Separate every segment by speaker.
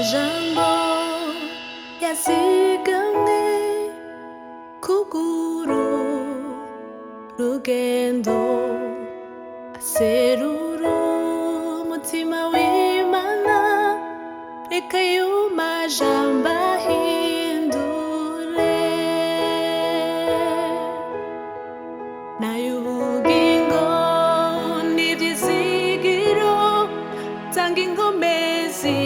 Speaker 1: AMAJAMBO yazigamwe kuguru rugendo aserura umutima w'Imana reka ayo majambo ahindure n'ay'ubugingo n'ivyizigiro tanga inkomezi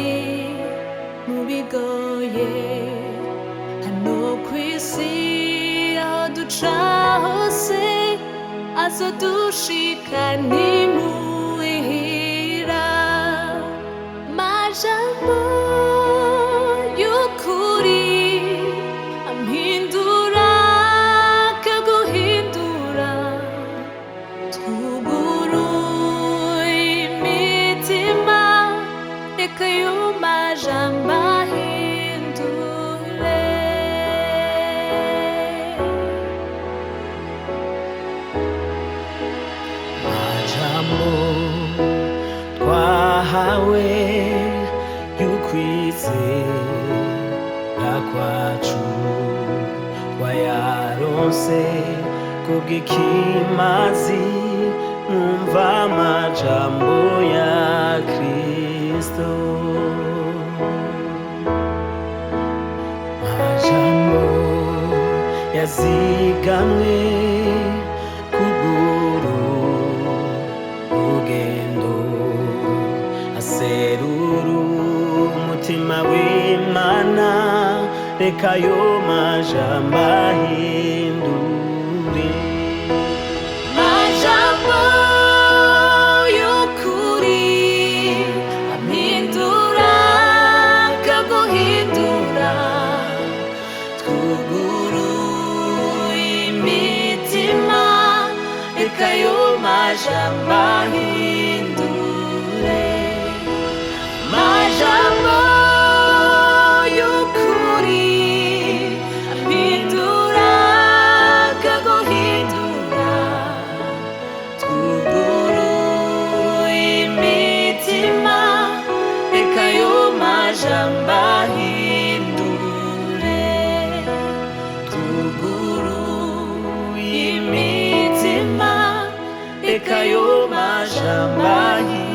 Speaker 1: mu bigoye hano kw'isi aho duca hose azodushikana imuhira majambo y'ukuri ampindura akaguhindura twuguruye imitima reka ayo majambo ahindure
Speaker 2: majambo twahawe y'ukwizera kwacu twayaronse kubw'ikimazi mwumva amajambo ya Kristo. Majambo yazigamwe kuguru rugendo aserura umutima w'Imana reka ayo majambo ahindure
Speaker 1: majambo y'ukuri ampindura akaguhindura twuguruye imitima reka ayo majambo ahindure majambo y'ukuri ampindura akaguhindura twuguruye imitima reka ayo majambo ahindure twuguruye imitima reka ayo majambo ahindure